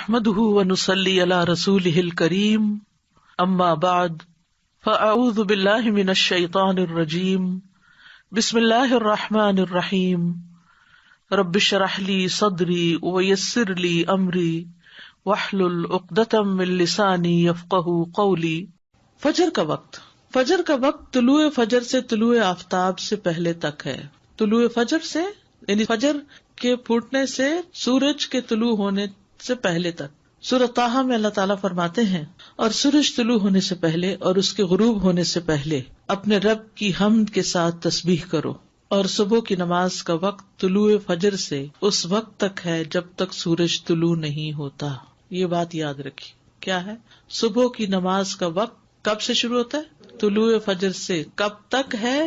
نحمده ونصلي على رسوله الكريم اما بعد فاعوذ بالله من الشيطان الرجيم بسم الله الرحمن الرحيم رب اشرح لي صدري ويسر لي امري واحلل عقدة من لساني يفقهوا قولي۔ فجر کا وقت طلوع فجر سے طلوع آفتاب سے پہلے تک ہے۔ طلوع فجر سے یعنی فجر کے پھوٹنے سے سورج کے طلوع ہونے سے پہلے تک۔ سورۃ طٰہٰ میں اللہ تعالیٰ فرماتے ہیں، اور سورج طلوع ہونے سے پہلے اور اس کے غروب ہونے سے پہلے اپنے رب کی حمد کے ساتھ تسبیح کرو، اور صبح کی نماز کا وقت طلوع فجر سے اس وقت تک ہے جب تک سورج طلوع نہیں ہوتا۔ یہ بات یاد رکھی، کیا ہے؟ صبح کی نماز کا وقت کب سے شروع ہوتا ہے؟ طلوع فجر سے۔ کب تک ہے؟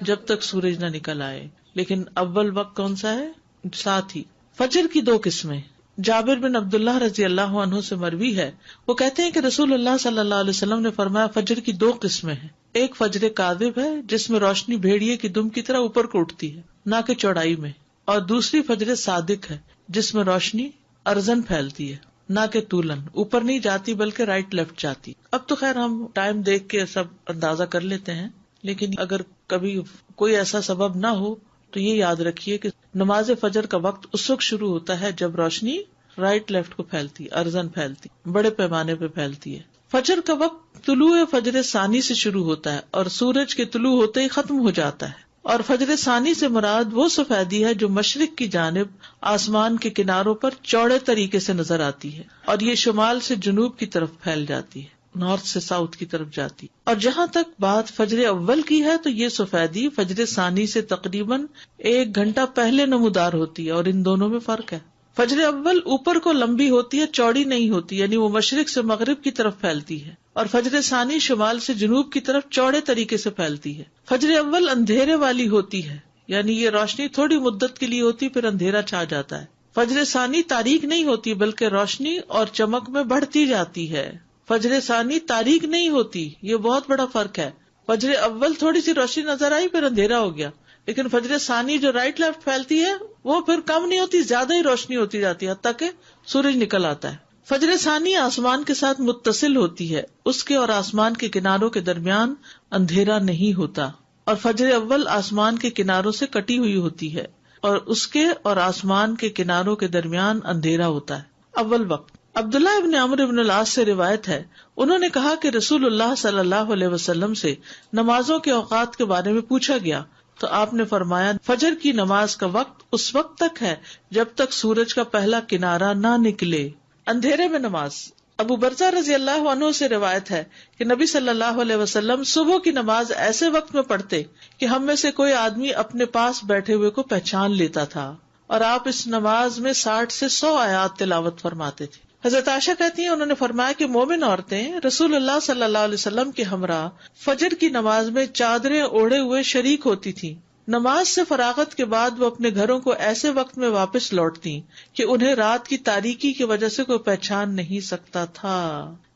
جب تک سورج نہ نکل آئے۔ لیکن اول وقت کون سا ہے؟ ساتھ ہی فجر کی دو قسمیں۔ جابر بن عبداللہ رضی اللہ عنہ سے مروی ہے، وہ کہتے ہیں کہ رسول اللہ صلی اللہ علیہ وسلم نے فرمایا، فجر کی دو قسمیں ہیں، ایک فجر کاذب ہے جس میں روشنی بھیڑیے کی دم کی طرح اوپر کو اٹھتی ہے نہ کہ چوڑائی میں، اور دوسری فجر صادق ہے جس میں روشنی ارزن پھیلتی ہے نہ کہ طولن، اوپر نہیں جاتی بلکہ رائٹ لیفٹ جاتی۔ اب تو خیر ہم ٹائم دیکھ کے سب اندازہ کر لیتے ہیں، لیکن اگر کبھی کوئی ایسا سبب نہ ہو تو یہ یاد رکھیے کہ نماز فجر کا وقت اس وقت شروع ہوتا ہے جب روشنی رائٹ لیفٹ کو پھیلتی، ارزن پھیلتی، بڑے پیمانے پہ پھیلتی ہے۔ فجر کا وقت طلوع فجر ثانی سے شروع ہوتا ہے اور سورج کے طلوع ہوتے ہی ختم ہو جاتا ہے، اور فجر ثانی سے مراد وہ سفیدی ہے جو مشرق کی جانب آسمان کے کناروں پر چوڑے طریقے سے نظر آتی ہے، اور یہ شمال سے جنوب کی طرف پھیل جاتی ہے، نارتھ سے ساؤتھ کی طرف جاتی۔ اور جہاں تک بات فجر اول کی ہے تو یہ سفیدی فجر ثانی سے تقریباً 1 گھنٹہ پہلے نمودار ہوتی ہے، اور ان دونوں میں فرق ہے۔ فجر اول اوپر کو لمبی ہوتی ہے، چوڑی نہیں ہوتی، یعنی وہ مشرق سے مغرب کی طرف پھیلتی ہے، اور فجر ثانی شمال سے جنوب کی طرف چوڑے طریقے سے پھیلتی ہے۔ فجر اول اندھیرے والی ہوتی ہے، یعنی یہ روشنی تھوڑی مدت کے لیے ہوتی، پھر اندھیرا چھا جاتا ہے۔ فجر ثانی تاریک نہیں ہوتی بلکہ روشنی اور چمک میں بڑھتی جاتی ہے۔ فجر ثانی تاریک نہیں ہوتی، یہ بہت بڑا فرق ہے۔ فجر اول تھوڑی سی روشنی نظر آئی پھر اندھیرا ہو گیا، لیکن فجر ثانی جو رائٹ لیفٹ پھیلتی ہے وہ پھر کم نہیں ہوتی، زیادہ ہی روشنی ہوتی جاتی ہے حتیٰ کہ سورج نکل آتا ہے۔ فجر ثانی آسمان کے ساتھ متصل ہوتی ہے، اس کے اور آسمان کے کناروں کے درمیان اندھیرا نہیں ہوتا، اور فجر اول آسمان کے کناروں سے کٹی ہوئی ہوتی ہے اور اس کے اور آسمان کے کناروں کے درمیان اندھیرا ہوتا ہے۔ اول وقت عبداللہ ابن عمرو ابن العاص سے روایت ہے، انہوں نے کہا کہ رسول اللہ صلی اللہ علیہ وسلم سے نمازوں کے اوقات کے بارے میں پوچھا گیا تو آپ نے فرمایا، فجر کی نماز کا وقت اس وقت تک ہے جب تک سورج کا پہلا کنارہ نہ نکلے۔ اندھیرے میں نماز۔ ابو برزہ رضی اللہ عنہ سے روایت ہے کہ نبی صلی اللہ علیہ وسلم صبح کی نماز ایسے وقت میں پڑھتے کہ ہم میں سے کوئی آدمی اپنے پاس بیٹھے ہوئے کو پہچان لیتا تھا، اور آپ اس نماز میں 60 سے 100 آیات تلاوت فرماتے تھے۔ حضرت عائشہ کہتی ہیں، انہوں نے فرمایا کہ مومن عورتیں رسول اللہ صلی اللہ علیہ وسلم کے ہمراہ فجر کی نماز میں چادریں اوڑھے ہوئے شریک ہوتی تھیں۔ نماز سے فراغت کے بعد وہ اپنے گھروں کو ایسے وقت میں واپس لوٹتی کہ انہیں رات کی تاریکی کی وجہ سے کوئی پہچان نہیں سکتا تھا۔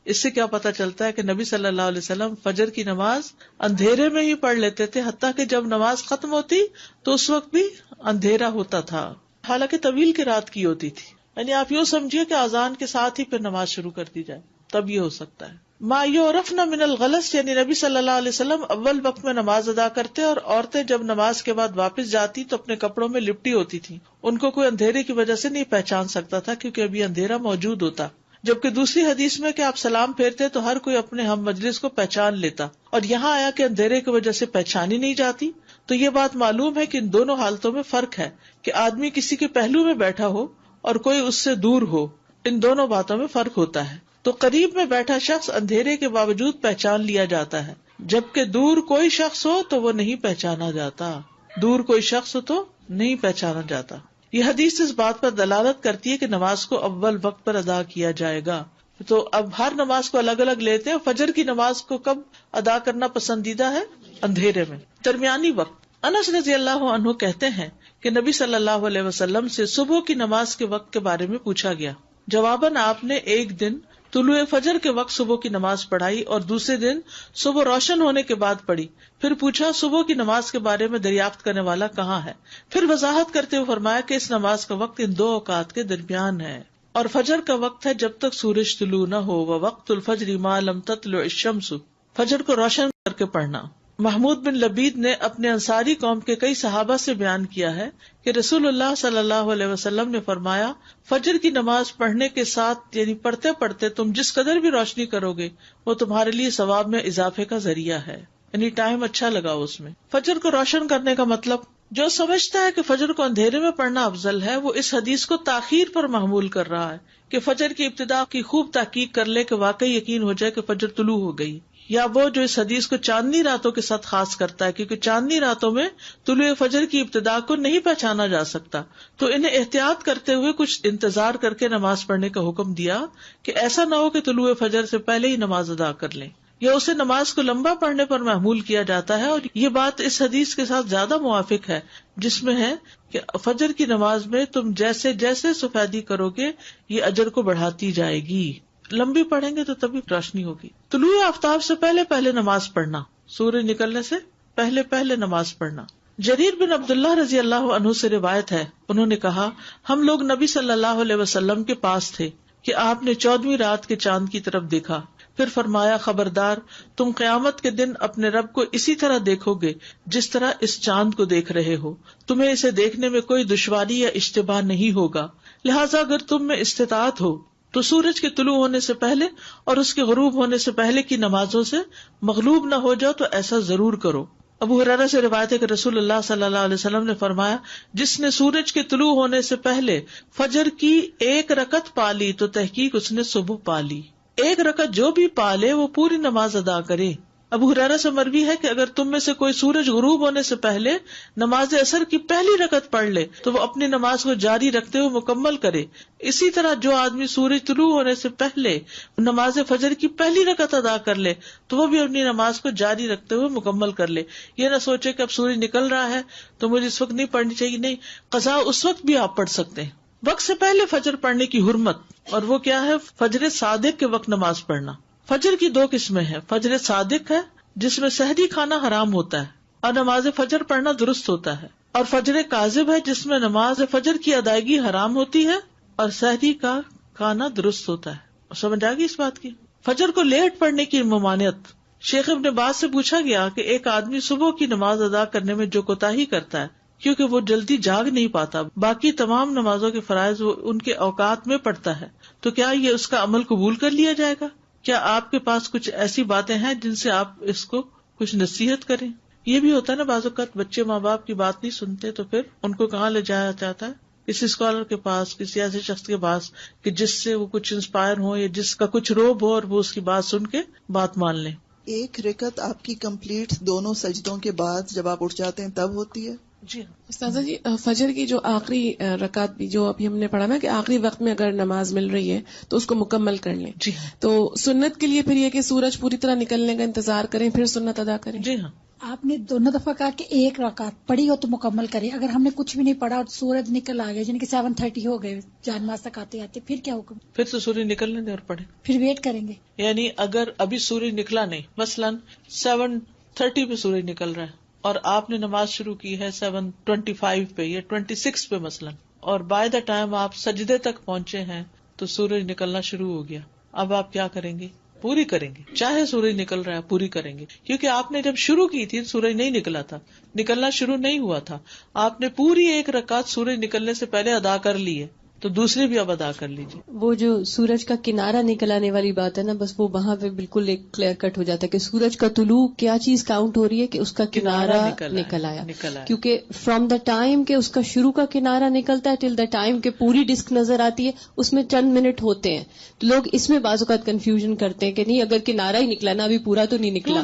اس سے کیا پتہ چلتا ہے کہ نبی صلی اللہ علیہ وسلم فجر کی نماز اندھیرے میں ہی پڑھ لیتے تھے، حتیٰ کہ جب نماز ختم ہوتی تو اس وقت بھی اندھیرا ہوتا تھا، حالانکہ طویل کی رات کی ہوتی تھی۔ یعنی آپ یوں سمجھیے کہ اذان کے ساتھ ہی پھر نماز شروع کر دی جائے، تب یہ ہو سکتا ہے۔ ما یعرفن من الغلس، یعنی نبی صلی اللہ علیہ وسلم اول وقت میں نماز ادا کرتے، اور عورتیں جب نماز کے بعد واپس جاتی تو اپنے کپڑوں میں لپٹی ہوتی تھی، ان کو کوئی اندھیرے کی وجہ سے نہیں پہچان سکتا تھا کیونکہ ابھی اندھیرا موجود ہوتا۔ جبکہ دوسری حدیث میں کہ آپ سلام پھیرتے تو ہر کوئی اپنے ہم مجلس کو پہچان لیتا، اور یہاں آیا کہ اندھیرے کی وجہ سے پہچانی نہیں جاتی، تو یہ بات معلوم ہے کہ ان دونوں حالتوں میں فرق ہے کہ آدمی کسی کے پہلو میں بیٹھا ہو اور کوئی اس سے دور ہو، ان دونوں باتوں میں فرق ہوتا ہے۔ تو قریب میں بیٹھا شخص اندھیرے کے باوجود پہچان لیا جاتا ہے، جبکہ دور کوئی شخص ہو تو وہ نہیں پہچانا جاتا، دور کوئی شخص ہو تو نہیں پہچانا جاتا۔ یہ حدیث اس بات پر دلالت کرتی ہے کہ نماز کو اول وقت پر ادا کیا جائے گا۔ تو اب ہر نماز کو الگ الگ لیتے ہیں، فجر کی نماز کو کب ادا کرنا پسندیدہ ہے؟ اندھیرے میں۔ درمیانی وقت۔ انس رضی اللہ عنہ کہتے ہیں کہ نبی صلی اللہ علیہ وسلم سے صبح کی نماز کے وقت کے بارے میں پوچھا گیا، جواباً آپ نے ایک دن طلوع فجر کے وقت صبح کی نماز پڑھائی اور دوسرے دن صبح روشن ہونے کے بعد پڑھی۔ پھر پوچھا، صبح کی نماز کے بارے میں دریافت کرنے والا کہاں ہے؟ پھر وضاحت کرتے ہوئے فرمایا کہ اس نماز کا وقت ان دو اوقات کے درمیان ہے۔ اور فجر کا وقت ہے جب تک سورج طلوع نہ ہو، ووقت الفجر ما لم تطلع الشمس، فجر کو روشن کر کے پڑھنا۔ محمود بن لبید نے اپنے انصاری قوم کے کئی صحابہ سے بیان کیا ہے کہ رسول اللہ صلی اللہ علیہ وسلم نے فرمایا، فجر کی نماز پڑھنے کے ساتھ یعنی پڑھتے پڑھتے تم جس قدر بھی روشنی کرو گے وہ تمہارے لیے ثواب میں اضافے کا ذریعہ ہے، یعنی ٹائم اچھا لگا اس میں۔ فجر کو روشن کرنے کا مطلب، جو سمجھتا ہے کہ فجر کو اندھیرے میں پڑھنا افضل ہے وہ اس حدیث کو تاخیر پر محمول کر رہا ہے کہ فجر کی ابتدا کی خوب تحقیق کر لے کہ واقعی یقین ہو جائے کہ فجر طلوع ہو گئی، یا وہ جو اس حدیث کو چاندنی راتوں کے ساتھ خاص کرتا ہے کیونکہ چاندنی راتوں میں طلوع فجر کی ابتدا کو نہیں پہچانا جا سکتا، تو انہیں احتیاط کرتے ہوئے کچھ انتظار کر کے نماز پڑھنے کا حکم دیا کہ ایسا نہ ہو کہ طلوع فجر سے پہلے ہی نماز ادا کر لیں، یا اسے نماز کو لمبا پڑھنے پر محمول کیا جاتا ہے۔ اور یہ بات اس حدیث کے ساتھ زیادہ موافق ہے جس میں ہے کہ فجر کی نماز میں تم جیسے جیسے سفیدی کرو گے یہ اجر کو بڑھاتی جائے گی، لمبی پڑھیں گے تو تبھی روشنی ہوگی۔ طلوع آفتاب سے پہلے پہلے نماز پڑھنا، سورج نکلنے سے پہلے پہلے نماز پڑھنا۔ جریر بن عبداللہ رضی اللہ عنہ سے روایت ہے، انہوں نے کہا، ہم لوگ نبی صلی اللہ علیہ وسلم کے پاس تھے کہ آپ نے 14ویں رات کے چاند کی طرف دیکھا، پھر فرمایا، خبردار، تم قیامت کے دن اپنے رب کو اسی طرح دیکھو گے جس طرح اس چاند کو دیکھ رہے ہو، تمہیں اسے دیکھنے میں کوئی دشواری یا اشتباہ نہیں ہوگا، لہٰذا اگر تم میں استطاعت ہو تو سورج کے طلوع ہونے سے پہلے اور اس کے غروب ہونے سے پہلے کی نمازوں سے مغلوب نہ ہو جاؤ تو ایسا ضرور کرو۔ ابو ہریرہ سے روایت ہے کہ رسول اللہ صلی اللہ علیہ وسلم نے فرمایا، جس نے سورج کے طلوع ہونے سے پہلے فجر کی 1 رکعت پا لی تو تحقیق اس نے صبح پا لی، 1 رکعت جو بھی پا لے وہ پوری نماز ادا کرے۔ ابو ہریرہ سے مروی ہے کہ اگر تم میں سے کوئی سورج غروب ہونے سے پہلے نماز عصر کی پہلی رکعت پڑھ لے تو وہ اپنی نماز کو جاری رکھتے ہوئے مکمل کرے، اسی طرح جو آدمی سورج طلوع ہونے سے پہلے نماز فجر کی پہلی رکعت ادا کر لے تو وہ بھی اپنی نماز کو جاری رکھتے ہوئے مکمل کر لے۔ یہ نہ سوچے کہ اب سورج نکل رہا ہے تو مجھے اس وقت نہیں پڑھنی چاہیے، نہیں، قضا اس وقت بھی آپ پڑھ سکتے ہیں۔ وقت سے پہلے فجر پڑھنے کی حرمت، اور وہ کیا ہے؟ فجر صادق کے وقت نماز پڑھنا۔ فجر کی 2 قسمیں ہیں، فجر صادق ہے جس میں سحری کھانا حرام ہوتا ہے اور نماز فجر پڑھنا درست ہوتا ہے، اور فجر کاذب ہے جس میں نماز فجر کی ادائیگی حرام ہوتی ہے اور سحری کا کھانا درست ہوتا ہے۔ سمجھ آ گئی اس بات کی؟ فجر کو لیٹ پڑھنے کی ممانعت، شیخ ابن باز سے پوچھا گیا کہ ایک آدمی صبح کی نماز ادا کرنے میں جو کوتاہی کرتا ہے کیونکہ وہ جلدی جاگ نہیں پاتا، باقی تمام نمازوں کے فرائض وہ ان کے اوقات میں پڑھتا ہے، تو کیا یہ اس کا عمل قبول کر لیا جائے گا؟ کیا آپ کے پاس کچھ ایسی باتیں ہیں جن سے آپ اس کو کچھ نصیحت کریں؟ یہ بھی ہوتا ہے نا، بعض اوقات بچے ماں باپ کی بات نہیں سنتے تو پھر ان کو کہاں لے جایا جاتا ہے؟ کسی اسکالر کے پاس، کسی ایسے شخص کے پاس کہ جس سے وہ کچھ انسپائر ہو یا جس کا کچھ روب ہو اور وہ اس کی بات سن کے بات مان لیں۔ 1 رکعت آپ کی کمپلیٹ دونوں سجدوں کے بعد جب آپ اٹھ جاتے ہیں تب ہوتی ہے؟ جی استاذہ جی، فجر کی جو آخری رکعت بھی جو ابھی ہم نے پڑھا نا کہ آخری وقت میں اگر نماز مل رہی ہے تو اس کو مکمل کر لیں، جی تو سنت کے لیے پھر یہ کہ سورج پوری طرح نکلنے کا انتظار کریں پھر سنت ادا کریں؟ جی ہاں، آپ نے دونوں دفعہ کہا کہ 1 رکعت پڑھی ہو تو مکمل کریں، اگر ہم نے کچھ بھی نہیں پڑھا اور سورج نکل آ گیا یعنی کہ 7:30 ہو گئے جان نماز تک آتے آتے، پھر کیا حکم؟ پھر تو سورج نکلنے دیں اور پڑھیں۔ پھر ویٹ کریں گے؟ یعنی اگر ابھی سورج نکلا نہیں، مثلاً 7:30 پہ سورج نکل رہا ہے اور آپ نے نماز شروع کی ہے 7:25 پہ یا 26 پہ مثلاً، اور بائی دا ٹائم آپ سجدے تک پہنچے ہیں تو سورج نکلنا شروع ہو گیا، اب آپ کیا کریں گے؟ پوری کریں گے، چاہے سورج نکل رہا ہے پوری کریں گے، کیونکہ آپ نے جب شروع کی تھی سورج نہیں نکلا تھا، نکلنا شروع نہیں ہوا تھا، آپ نے پوری 1 رکعت سورج نکلنے سے پہلے ادا کر لی ہے تو دوسری بھی اب ادا کر لیجیے۔ وہ جو سورج کا کنارہ نکل آنے والی بات ہے نا، بس وہ وہاں پہ بالکل ایک کلیئر کٹ ہو جاتا ہے کہ سورج کا طلوع کیا چیز کاؤنٹ ہو رہی ہے کہ اس کا کنارہ نکل آیا، کیونکہ فرام دا ٹائم کہ اس کا شروع کا کنارہ نکلتا ہے ٹل دا ٹائم کہ پوری ڈسک نظر آتی ہے اس میں چند منٹ ہوتے ہیں، تو لوگ اس میں بعض اوقات کنفیوژن کرتے ہیں کہ نہیں اگر کنارہ ہی نکلا نا ابھی پورا تو نہیں نکلا،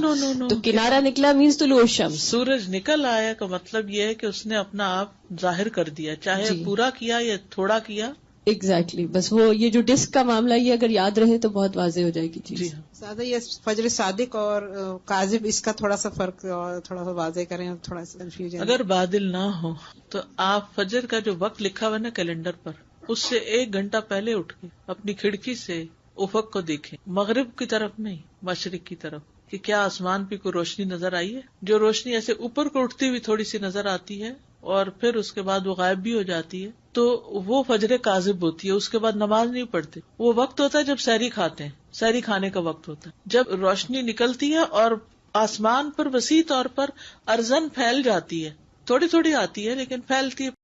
تو کنارہ نکلا مینس طلوع الشمس، سورج نکل آیا کا مطلب یہ ہے کہ اس نے اپنا آپ ظاہر کر دیا، چاہے پورا کیا یا تھوڑا کیا۔ ایگزیکٹلی، بس وہ یہ جو ڈسک کا معاملہ یہ اگر یاد رہے تو بہت واضح ہو جائے گی چیز۔ جی ہاں، زیادہ یہ فجر صادق اور کاذب اس کا تھوڑا سا فرق اور تھوڑا سا واضح کریں، تھوڑا سا کنفیوژن۔ اگر بادل نہ ہو تو آپ فجر کا جو وقت لکھا ہوا نا کیلنڈر پر، اس سے 1 گھنٹہ پہلے اٹھ کے اپنی کھڑکی سے افق کو دیکھیں، مغرب کی طرف نہیں، مشرق کی طرف، کہ کیا آسمان پہ کوئی روشنی نظر آئی ہے۔ جو روشنی ایسے اوپر کو اٹھتی ہوئی تھوڑی سی نظر آتی ہے اور پھر اس کے بعد وہ غائب بھی ہو جاتی ہے، تو وہ فجر کاذب ہوتی ہے، اس کے بعد نماز نہیں پڑھتے. وہ وقت ہوتا ہے جب سحری کھاتے ہیں، سحری کھانے کا وقت ہوتا ہے، جب روشنی نکلتی ہے اور آسمان پر وسیع طور پر ارزن پھیل جاتی ہے، تھوڑی تھوڑی آتی ہے لیکن پھیلتی ہے.